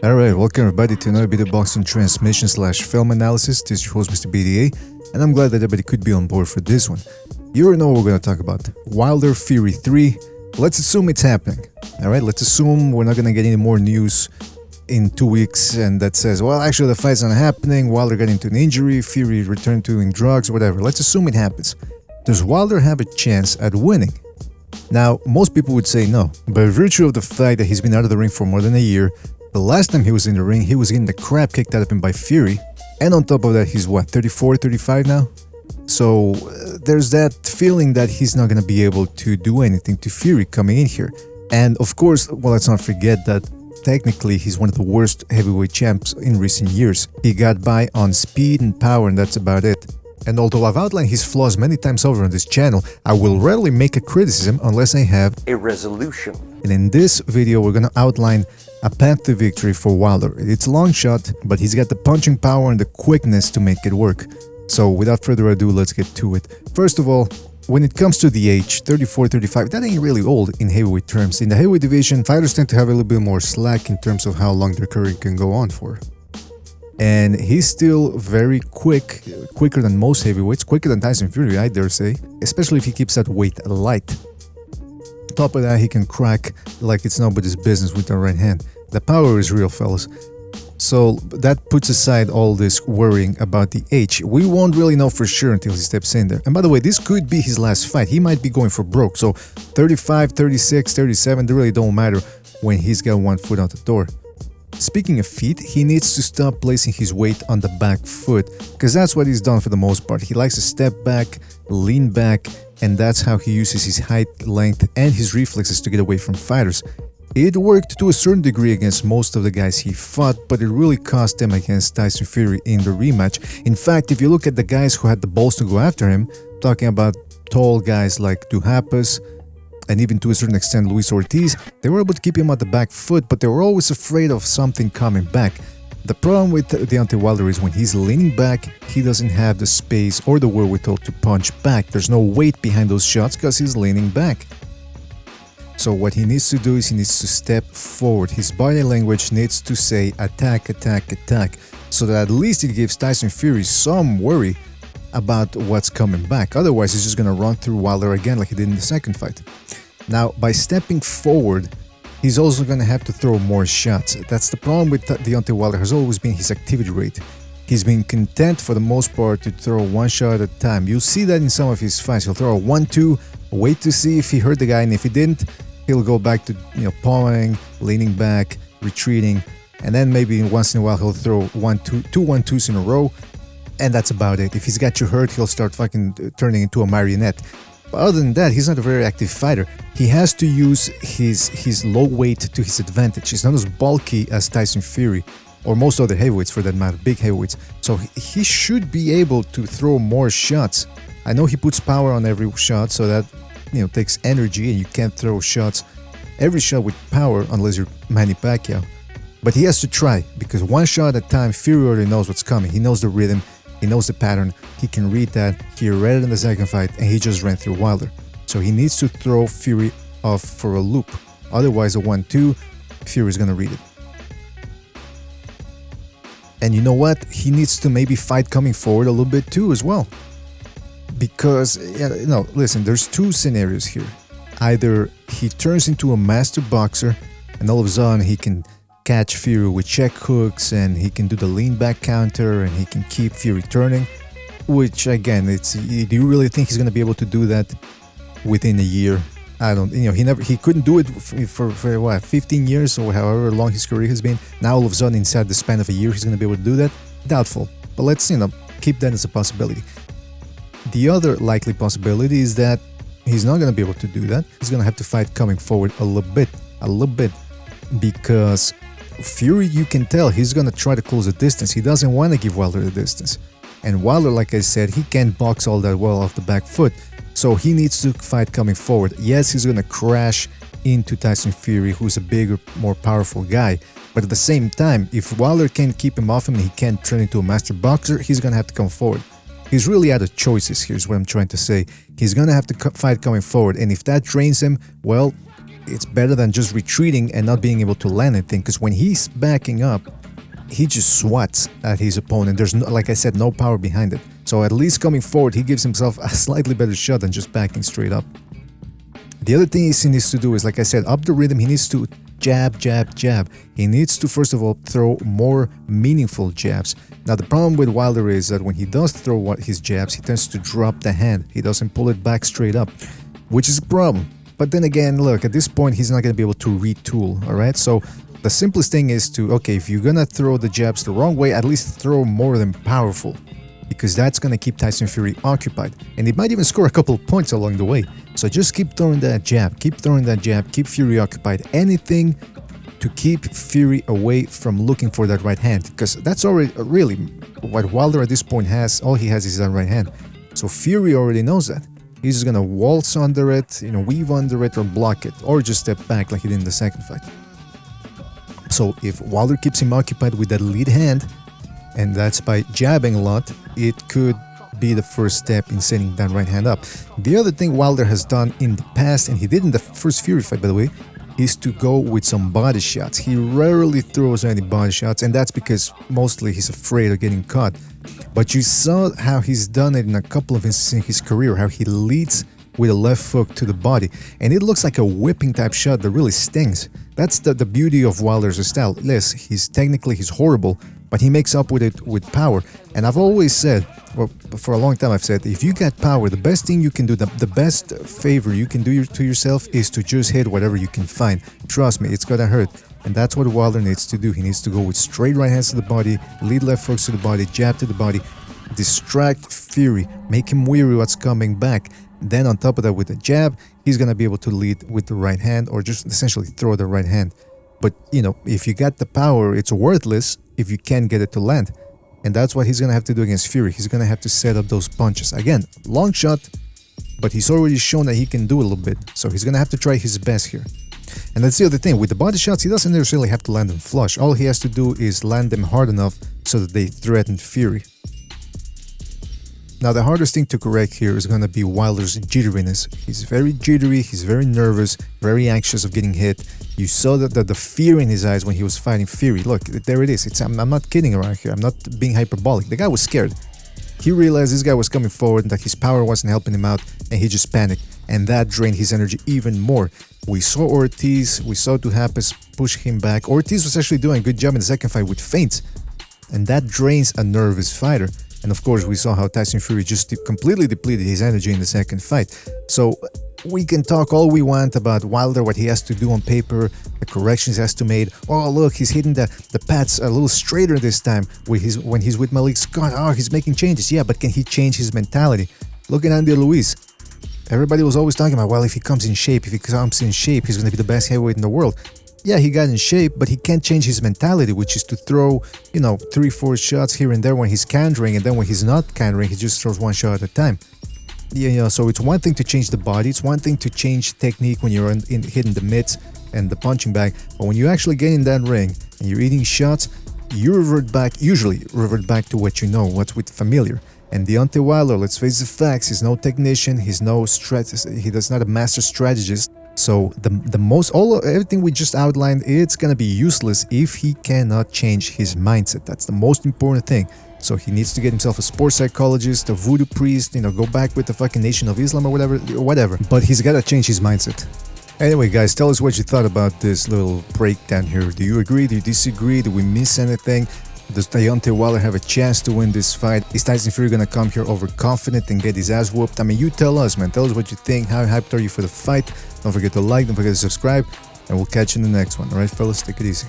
Alright, welcome everybody to another bit of boxing transmission slash film analysis. This is your host Mr. BDA, and I'm glad that everybody could be on board for this one. You already know what we're going to talk about. Wilder Fury 3. Let's assume it's happening. Alright, let's assume we're not going to get any more news in 2 weeks and that says, well, actually the fight's not happening, Wilder got into an injury, Fury returned to doing drugs, whatever. Let's assume it happens. Does Wilder have a chance at winning? Now, most people would say no. By virtue of the fact that he's been out of the ring for more than a year, the last time he was in the ring, he was getting the crap kicked out of him by Fury. And on top of that, he's what, 34, 35 now? So there's that feeling that he's not going to be able to do anything to Fury coming in here. And of course, well, let's not forget that technically he's one of the worst heavyweight champs in recent years. He got by on speed and power, and that's about it. And although I've outlined his flaws many times over on this channel, I will rarely make a criticism unless I have a resolution. And in this video, we're gonna outline a path to victory for Wilder. It's a long shot, but he's got the punching power and the quickness to make it work. So without further ado, let's get to it. First of all, when it comes to the age, 34, 35, that ain't really old in heavyweight terms. In the heavyweight division, fighters tend to have a little bit more slack in terms of how long their career can go on for. And he's still very quick, quicker than most heavyweights, quicker than Tyson Fury, I dare say, especially if he keeps that weight light. On top of that, he can crack like it's nobody's business with the right hand. The power is real, fellas. So that puts aside all this worrying about the age. We won't really know for sure until he steps in there. And by the way, this could be his last fight. He might be going for broke. So 35, 36, 37, they really don't matter when he's got one foot out the door. Speaking of feet, he needs to stop placing his weight on the back foot, because that's what he's done for the most part. He likes to step back, lean back, and that's how he uses his height, length, and his reflexes to get away from fighters. It worked to a certain degree against most of the guys he fought, but it really cost him against Tyson Fury in the rematch. In fact, if you look at the guys who had the balls to go after him, talking about tall guys like Duhaupas, and even to a certain extent Luis Ortiz, they were able to keep him on the back foot, but they were always afraid of something coming back. The problem with Deontay Wilder is when he's leaning back, he doesn't have the space or the wherewithal to punch back. There's no weight behind those shots because he's leaning back. So what he needs to do is he needs to step forward. His body language needs to say attack, attack, attack, so that at least it gives Tyson Fury some worry about what's coming back. Otherwise, he's just going to run through Wilder again like he did in the second fight. Now, by stepping forward, he's also going to have to throw more shots. That's the problem with Deontay Wilder, has always been his activity rate. He's been content for the most part to throw one shot at a time. You'll see that in some of his fights. He'll throw a 1-2, wait to see if he hurt the guy, and if he didn't, he'll go back to palming, leaning back, retreating, and then maybe once in a while he'll throw two 1-2s in a row, and that's about it. If he's got you hurt, he'll start fucking turning into a marionette. But other than that, he's not a very active fighter. He has to use his low weight to his advantage. He's not as bulky as Tyson Fury, or most other heavyweights for that matter, big heavyweights. So he should be able to throw more shots. I know he puts power on every shot, so that takes energy, and you can't throw shots, every shot with power, unless you're Manny Pacquiao. But he has to try, because one shot at a time, Fury already knows what's coming. He knows the rhythm. He knows the pattern, he can read that, he read it in the second fight, and he just ran through Wilder. So he needs to throw Fury off for a loop. Otherwise, a 1-2, Fury's gonna read it. And you know what? He needs to maybe fight coming forward a little bit too as well. Because, listen, there's two scenarios here. Either he turns into a master boxer, and all of a sudden he can catch Fury with check hooks, and he can do the lean back counter, and he can keep Fury turning, which again, do you really think he's going to be able to do that within a year? I don't, he couldn't do it for what, 15 years or however long his career has been. Now all of a sudden inside the span of a year he's going to be able to do that? Doubtful. But let's, keep that as a possibility. The other likely possibility is that he's not going to be able to do that. He's going to have to fight coming forward a little bit, because Fury, you can tell he's going to try to close the distance. He doesn't want to give Wilder the distance. And Wilder, like I said, he can't box all that well off the back foot. So he needs to fight coming forward. Yes, he's going to crash into Tyson Fury, who's a bigger, more powerful guy. But at the same time, if Wilder can't keep him off him and he can't turn into a master boxer, he's going to have to come forward. He's really out of choices, here's what I'm trying to say. He's going to have to fight coming forward. And if that drains him, well, it's better than just retreating and not being able to land anything, because when he's backing up, he just swats at his opponent. There's, no, like I said, no power behind it. So at least coming forward, he gives himself a slightly better shot than just backing straight up. The other thing he needs to do is, like I said, up the rhythm, he needs to jab, jab, jab. He needs to, first of all, throw more meaningful jabs. Now, the problem with Wilder is that when he does throw his jabs, he tends to drop the hand. He doesn't pull it back straight up, which is a problem. But then again, look, at this point, he's not going to be able to retool, all right? So the simplest thing is to, okay, if you're going to throw the jabs the wrong way, at least throw more than powerful, because that's going to keep Tyson Fury occupied. And he might even score a couple of points along the way. So just keep throwing that jab, keep throwing that jab, keep Fury occupied. Anything to keep Fury away from looking for that right hand, because that's already really what Wilder at this point has. All he has is that right hand. So Fury already knows that. He's just going to waltz under it, weave under it or block it, or just step back like he did in the second fight. So if Wilder keeps him occupied with that lead hand, and that's by jabbing a lot, it could be the first step in setting that right hand up. The other thing Wilder has done in the past, and he did in the first Fury fight, by the way, is to go with some body shots. He rarely throws any body shots, and that's because mostly he's afraid of getting caught. But you saw how he's done it in a couple of instances in his career, how he leads with a left hook to the body, and it looks like a whipping type shot that really stings. That's the beauty of Wilder's style. Yes, he's horrible, but he makes up with it with power. And I've always said, well, for a long time I've said, if you got power, the best thing you can do, the best favor you can do to yourself is to just hit whatever you can find. Trust me, it's gonna hurt. And that's what Wilder needs to do. He needs to go with straight right hands to the body, lead left hooks to the body, jab to the body, distract Fury, make him weary what's coming back. Then on top of that, with a jab, he's gonna be able to lead with the right hand, or just essentially throw the right hand. But if you got the power, it's worthless if you can't get it to land. And that's what he's gonna have to do against Fury. He's gonna have to set up those punches. Again, long shot, but he's already shown that he can do a little bit. So he's gonna have to try his best here. And that's the other thing, with the body shots, he doesn't necessarily have to land them flush. All he has to do is land them hard enough so that they threaten Fury. Now, the hardest thing to correct here is going to be Wilder's jitteriness. He's very jittery, he's very nervous, very anxious of getting hit. You saw that the fear in his eyes when he was fighting Fury. Look, there it is. I'm not kidding around here. I'm not being hyperbolic. The guy was scared. He realized this guy was coming forward and that his power wasn't helping him out, and he just panicked. And that drained his energy even more. We saw Ortiz, we saw Duhapis push him back. Ortiz was actually doing a good job in the second fight with feints. And that drains a nervous fighter. And of course, we saw how Tyson Fury just completely depleted his energy in the second fight. So we can talk all we want about Wilder, what he has to do on paper, the corrections he has to make. Oh, look, he's hitting the pads a little straighter this time when he's with Malik Scott. Oh, he's making changes. Yeah, but can he change his mentality? Look at Andy Ruiz. Everybody was always talking about, well, if he comes in shape, he's going to be the best heavyweight in the world. Yeah, he got in shape, but he can't change his mentality, which is to throw, 3-4 shots here and there when he's countering, and then when he's not countering, he just throws one shot at a time. So it's one thing to change the body, it's one thing to change technique when you're hitting the mitts and the punching bag, but when you actually get in that ring and you're eating shots, you usually revert back to what you know, what's with familiar. And Deontay Wilder, let's face the facts, he's no technician, he's not a master strategist. So everything we just outlined, it's gonna be useless if he cannot change his mindset. That's the most important thing. So he needs to get himself a sports psychologist, a voodoo priest, go back with the fucking Nation of Islam or whatever. But he's gotta change his mindset. Anyway, guys, tell us what you thought about this little breakdown here. Do you agree? Do you disagree? Did we miss anything? Does Deontay Wilder have a chance to win this fight? Is Tyson Fury gonna come here overconfident and get his ass whooped? I mean, you tell us, man. Tell us what you think. How hyped are you for the fight? Don't forget to like, don't forget to subscribe, and we'll catch you in the next one. Alright, fellas, take it easy.